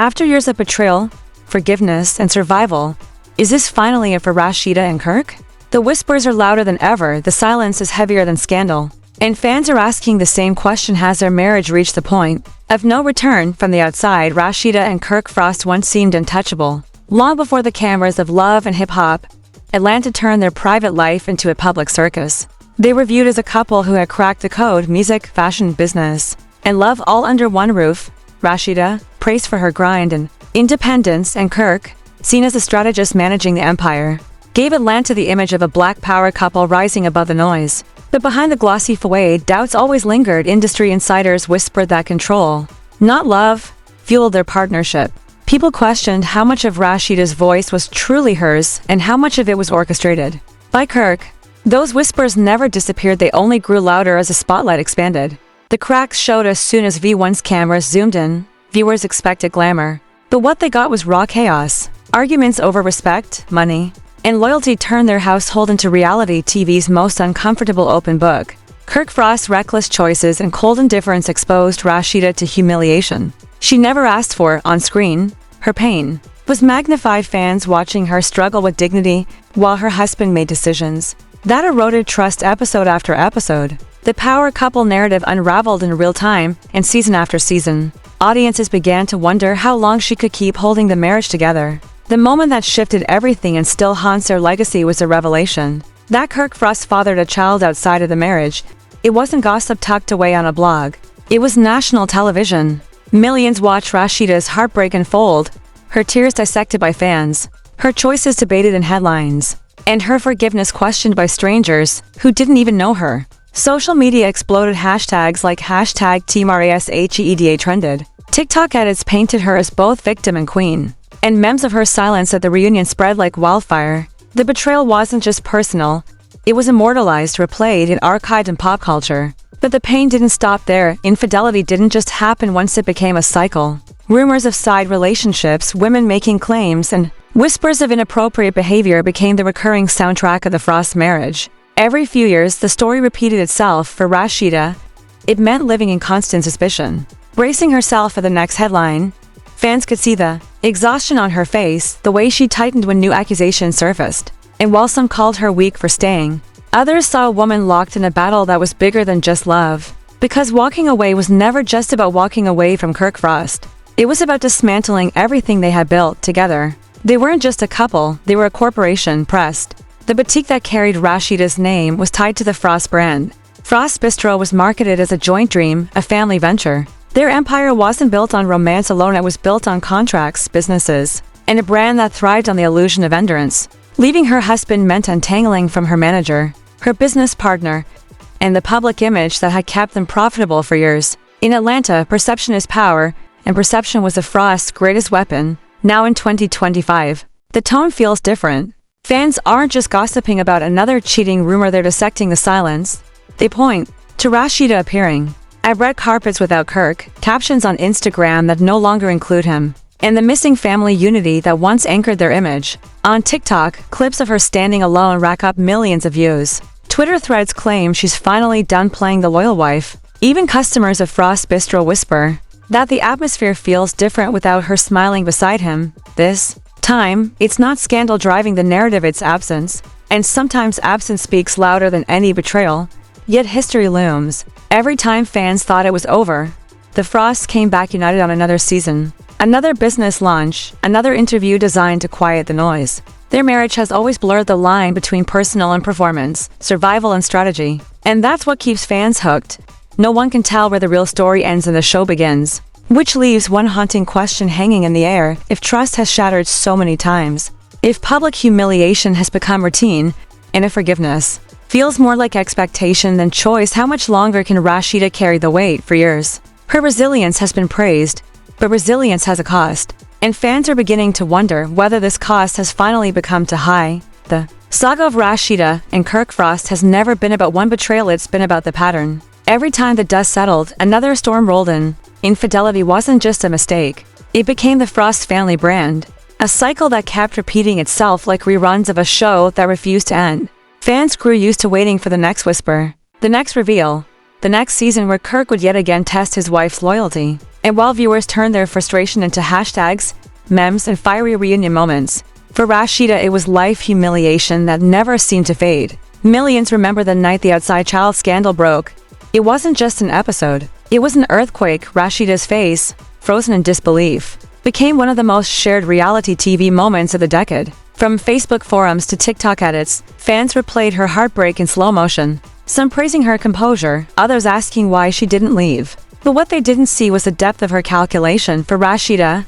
After years of betrayal, forgiveness, and survival, is this finally it for Rasheeda and Kirk? The whispers are louder than ever, the silence is heavier than scandal. And fans are asking the same question: has their marriage reached the point of no return? From the outside, Rasheeda and Kirk Frost once seemed untouchable. Long before the cameras of love and hip-hop, Atlanta turned their private life into a public circus. They were viewed as a couple who had cracked the code: music, fashion, business, and love all under one roof. Rasheeda, praised for her grind and independence, and Kirk, seen as a strategist managing the empire, gave Atlanta the image of a black power couple rising above the noise. But behind the glossy facade, doubts always lingered. Industry insiders whispered that control, not love, fueled their partnership. People questioned how much of Rasheeda's voice was truly hers and how much of it was orchestrated by Kirk. Those whispers never disappeared, they only grew louder as the spotlight expanded. The cracks showed as soon as V1's cameras zoomed in. Viewers expected glamour, but what they got was raw chaos. Arguments over respect, money, and loyalty turned their household into reality TV's most uncomfortable open book. Kirk Frost's reckless choices and cold indifference exposed Rasheeda to humiliation she never asked for on screen. Her pain was magnified, fans watching her struggle with dignity while her husband made decisions that eroded trust episode after episode. The power couple narrative unraveled in real time, and season after season, audiences began to wonder how long she could keep holding the marriage together. The moment that shifted everything and still haunts their legacy was a revelation that Kirk Frost fathered a child outside of the marriage. It wasn't gossip tucked away on a blog. It was national television. Millions watched Rasheeda's heartbreak unfold, her tears dissected by fans, her choices debated in headlines, and her forgiveness questioned by strangers who didn't even know her. Social media exploded. Hashtags like #TeamRasheeda trended. TikTok edits painted her as both victim and queen, and memes of her silence at the reunion spread like wildfire. The betrayal wasn't just personal, it was immortalized, replayed, and archived in pop culture. But the pain didn't stop there. Infidelity didn't just happen once, it became a cycle. Rumors of side relationships, women making claims, and whispers of inappropriate behavior became the recurring soundtrack of the Frost marriage. Every few years, the story repeated itself. For Rasheeda, it meant living in constant suspicion, bracing herself for the next headline. Fans could see the exhaustion on her face, the way she tightened when new accusations surfaced. And while some called her weak for staying, others saw a woman locked in a battle that was bigger than just love. Because walking away was never just about walking away from Kirk Frost. It was about dismantling everything they had built together. They weren't just a couple, they were a corporation. Pressed. The boutique that carried Rasheeda's name was tied to the Frost brand. Frost Bistro was marketed as a joint dream, a family venture. Their empire wasn't built on romance alone, it was built on contracts, businesses, and a brand that thrived on the illusion of endurance. Leaving her husband meant untangling from her manager, her business partner, and the public image that had kept them profitable for years. In Atlanta, perception is power, and perception was the Frost's greatest weapon. Now in 2025, the tone feels different. Fans aren't just gossiping about another cheating rumor, they're dissecting the silence. They point to Rasheeda appearing at red carpets without Kirk, captions on Instagram that no longer include him, and the missing family unity that once anchored their image. On TikTok, clips of her standing alone rack up millions of views. Twitter threads claim she's finally done playing the loyal wife. Even customers of Frost Bistro whisper that the atmosphere feels different without her smiling beside him. This time, it's not scandal driving the narrative, it's absence. And sometimes absence speaks louder than any betrayal. Yet history looms. Every time fans thought it was over, the Frosts came back united on another season. Another business launch, another interview designed to quiet the noise. Their marriage has always blurred the line between personal and performance, survival and strategy. And that's what keeps fans hooked. No one can tell where the real story ends and the show begins. Which leaves one haunting question hanging in the air: if trust has shattered so many times, if public humiliation has become routine, and if forgiveness feels more like expectation than choice, how much longer can Rasheeda carry the weight? For years, her resilience has been praised, but resilience has a cost, and fans are beginning to wonder whether this cost has finally become too high. The saga of Rasheeda and Kirk Frost has never been about one betrayal, it's been about the pattern. Every time the dust settled, another storm rolled in. Infidelity wasn't just a mistake, it became the Frost family brand, a cycle that kept repeating itself like reruns of a show that refused to end. Fans grew used to waiting for the next whisper, the next reveal, the next season where Kirk would yet again test his wife's loyalty. And while viewers turned their frustration into hashtags, memes, and fiery reunion moments, for Rasheeda it was life humiliation that never seemed to fade. Millions remember the night the outside child scandal broke. It wasn't just an episode. It was an earthquake. Rasheeda's face, frozen in disbelief, became one of the most shared reality TV moments of the decade. From Facebook forums to TikTok edits, fans replayed her heartbreak in slow motion, some praising her composure, others asking why she didn't leave. But what they didn't see was the depth of her calculation. For Rasheeda,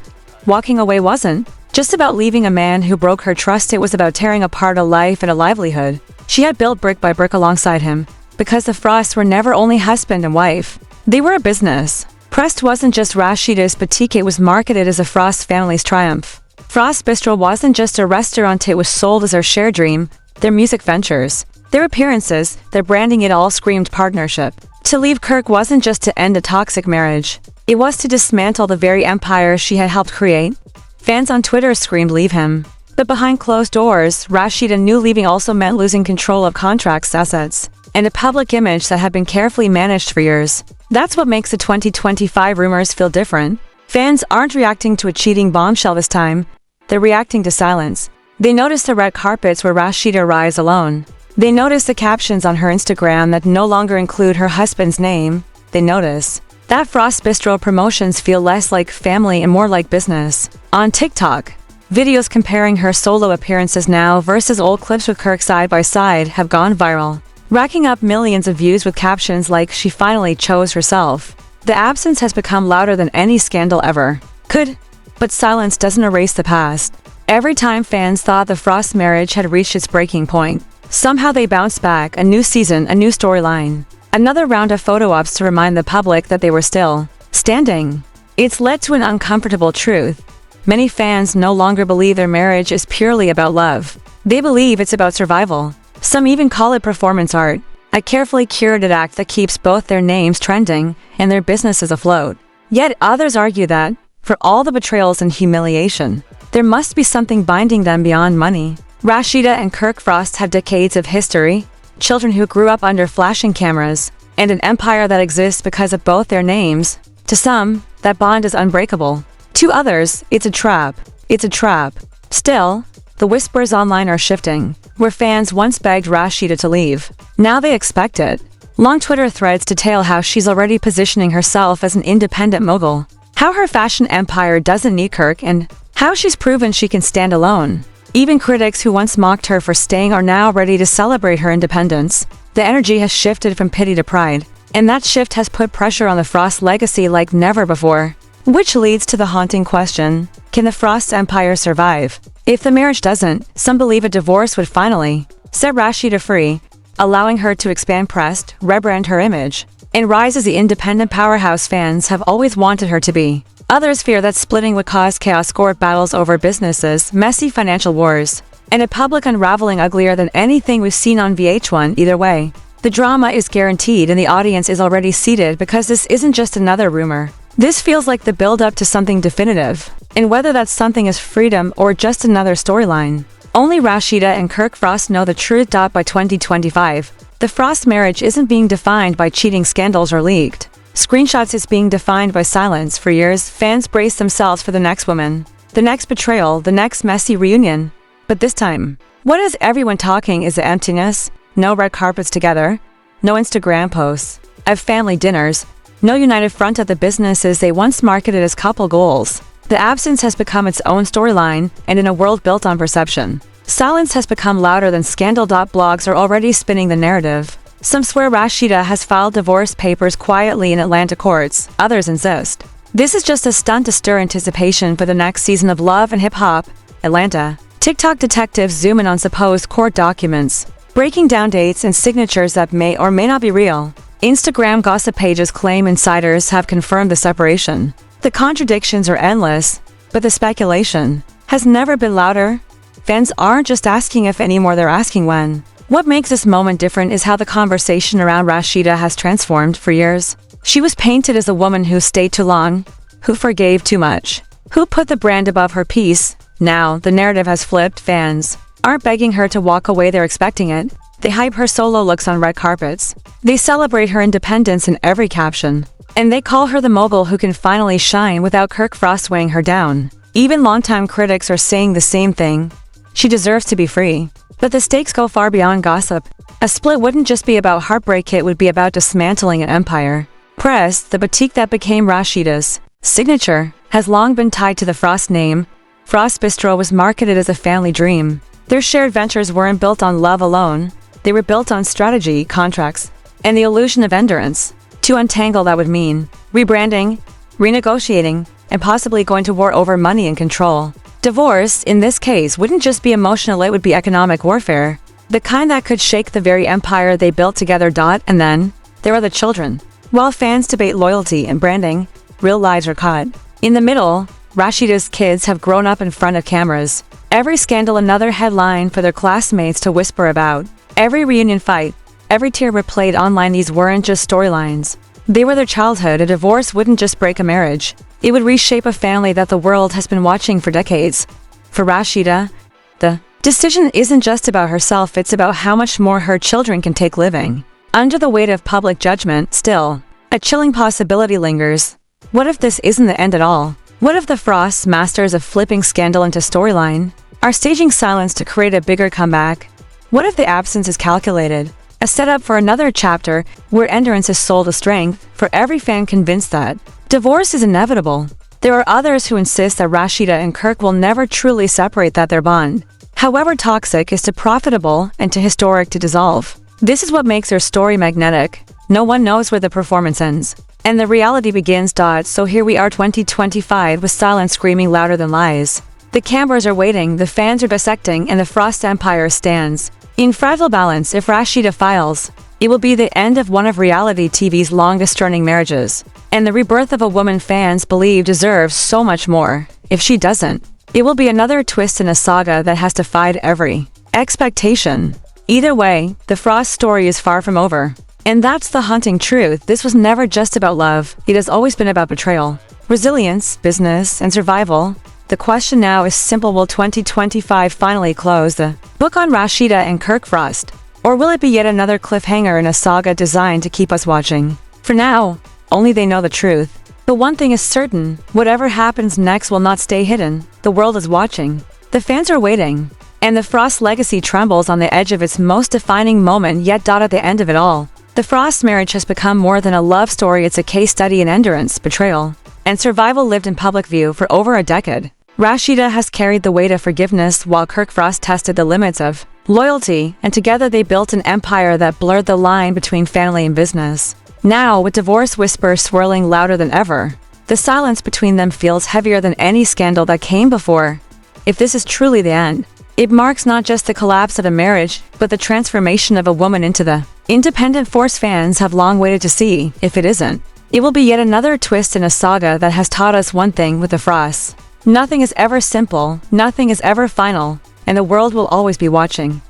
walking away wasn't just about leaving a man who broke her trust, it was about tearing apart a life and a livelihood she had built brick by brick alongside him, because the Frosts were never only husband and wife. They were a business. Pressed wasn't just Rasheeda's boutique, it was marketed as a Frost family's triumph. Frost Bistro wasn't just a restaurant, it was sold as their shared dream, their music ventures, their appearances, their branding. It all screamed partnership. To leave Kirk wasn't just to end a toxic marriage. It was to dismantle the very empire she had helped create. Fans on Twitter screamed, "Leave him." But behind closed doors, Rasheeda knew leaving also meant losing control of contracts, assets, and a public image that had been carefully managed for years. That's what makes the 2025 rumors feel different. Fans aren't reacting to a cheating bombshell this time. They're reacting to silence. They notice the red carpets where Rasheeda arrives alone. They notice the captions on her Instagram that no longer include her husband's name. They notice that Frost Bistro promotions feel less like family and more like business. On TikTok, videos comparing her solo appearances now versus old clips with Kirk side by side have gone viral, racking up millions of views with captions like "She finally chose herself." The absence has become louder than any scandal ever could, but silence doesn't erase the past. Every time fans thought the Frost marriage had reached its breaking point, somehow they bounced back. A new season, a new storyline, another round of photo ops to remind the public that they were still standing. It's led to an uncomfortable truth. Many fans no longer believe their marriage is purely about love. They believe it's about survival. Some even call it performance art, a carefully curated act that keeps both their names trending and their businesses afloat. Yet others argue that, for all the betrayals and humiliation, there must be something binding them beyond money. Rasheeda and Kirk Frost have decades of history, children who grew up under flashing cameras, and an empire that exists because of both their names. To some, that bond is unbreakable. To others, it's a trap. It's a trap. Still, the whispers online are shifting. Where fans once begged Rasheeda to leave, now they expect it. Long Twitter threads detail how she's already positioning herself as an independent mogul, how her fashion empire doesn't need Kirk, and how she's proven she can stand alone. Even critics who once mocked her for staying are now ready to celebrate her independence. The energy has shifted from pity to pride, and that shift has put pressure on the Frost legacy like never before. Which leads to the haunting question, can the Frost empire survive? If the marriage doesn't, some believe a divorce would finally set Rasheeda free, allowing her to expand, Pressed, rebrand her image, and rise as the independent powerhouse fans have always wanted her to be. Others fear that splitting would cause chaos, court battles over businesses, messy financial wars, and a public unraveling uglier than anything we've seen on VH1. Either way, the drama is guaranteed and the audience is already seated because this isn't just another rumor. This feels like the build-up to something definitive, and whether that something is freedom or just another storyline, only Rasheeda and Kirk Frost know the truth. By 2025, the Frost marriage isn't being defined by cheating scandals or leaked screenshots, it's being defined by silence. For years, fans braced themselves for the next woman, the next betrayal, the next messy reunion. But this time, what is everyone talking is the emptiness. No red carpets together, no Instagram posts of family dinners, no united front at the businesses they once marketed as couple goals. The absence has become its own storyline, and in a world built on perception, silence has become louder than scandal. Blogs are already spinning the narrative. Some swear Rasheeda has filed divorce papers quietly in Atlanta courts. Others insist this is just a stunt to stir anticipation for the next season of Love and Hip Hop. Atlanta. TikTok detectives zoom in on supposed court documents, breaking down dates and signatures that may or may not be real. Instagram gossip pages claim insiders have confirmed the separation. The contradictions are endless, but the speculation has never been louder. Fans aren't just asking if anymore, they're asking when. What makes this moment different is how the conversation around Rasheeda has transformed. For years, she was painted as a woman who stayed too long, who forgave too much, who put the brand above her peace. Now, the narrative has flipped. Fans aren't begging her to walk away, they're expecting it. They hype her solo looks on red carpets. They celebrate her independence in every caption. And they call her the mogul who can finally shine without Kirk Frost weighing her down. Even longtime critics are saying the same thing. She deserves to be free. But the stakes go far beyond gossip. A split wouldn't just be about heartbreak, it would be about dismantling an empire. Press, the boutique that became Rasheeda's signature, has long been tied to the Frost name. Frost Bistro was marketed as a family dream. Their shared ventures weren't built on love alone. They were built on strategy, contracts, and the illusion of endurance. To untangle that would mean rebranding, renegotiating, and possibly going to war over money and control. Divorce, in this case, wouldn't just be emotional, it would be economic warfare. The kind that could shake the very empire they built together. And then, there are the children. While fans debate loyalty and branding, real lives are caught. In the middle, Rasheeda's kids have grown up in front of cameras. Every scandal another headline for their classmates to whisper about. Every reunion fight, every tear replayed online. These weren't just storylines. They were their childhood. A divorce wouldn't just break a marriage. It would reshape a family that the world has been watching for decades. For Rasheeda, the decision isn't just about herself, it's about how much more her children can take living. Under the weight of public judgment, still, a chilling possibility lingers. What if this isn't the end at all? What if the Frosts, masters of flipping scandal into storyline, are staging silence to create a bigger comeback? What if the absence is calculated? A setup for another chapter where endurance is sold as strength for every fan convinced that divorce is inevitable. There are others who insist that Rasheeda and Kirk will never truly separate, that their bond, however toxic, is too profitable and too historic to dissolve. This is what makes their story magnetic. No one knows where the performance ends, and the reality begins. So here we are, 2025, with silence screaming louder than lies. The cameras are waiting, the fans are dissecting, and the Frost Empire stands in fragile balance. If Rasheeda files, it will be the end of one of reality TV's longest-running marriages, and the rebirth of a woman fans believe deserves so much more. If she doesn't, it will be another twist in a saga that has defied every expectation. Either way, the Frost story is far from over. And that's the haunting truth. This was never just about love. It has always been about betrayal, resilience, business, and survival. The question now is simple. Will 2025 finally close the book on Rasheeda and Kirk Frost? Or will it be yet another cliffhanger in a saga designed to keep us watching? For now, only they know the truth. But one thing is certain, whatever happens next will not stay hidden. The world is watching. The fans are waiting. And the Frost legacy trembles on the edge of its most defining moment. Yet at the end of it all, the Frost marriage has become more than a love story. It's a case study in endurance, betrayal, and survival lived in public view for over a decade. Rasheeda has carried the weight of forgiveness while Kirk Frost tested the limits of loyalty, and together they built an empire that blurred the line between family and business. Now, with divorce whispers swirling louder than ever, the silence between them feels heavier than any scandal that came before. If this is truly the end, it marks not just the collapse of a marriage, but the transformation of a woman into the independent force fans have long waited to see. If it isn't, it will be yet another twist in a saga that has taught us one thing with the Frosts. Nothing is ever simple, nothing is ever final, and the world will always be watching.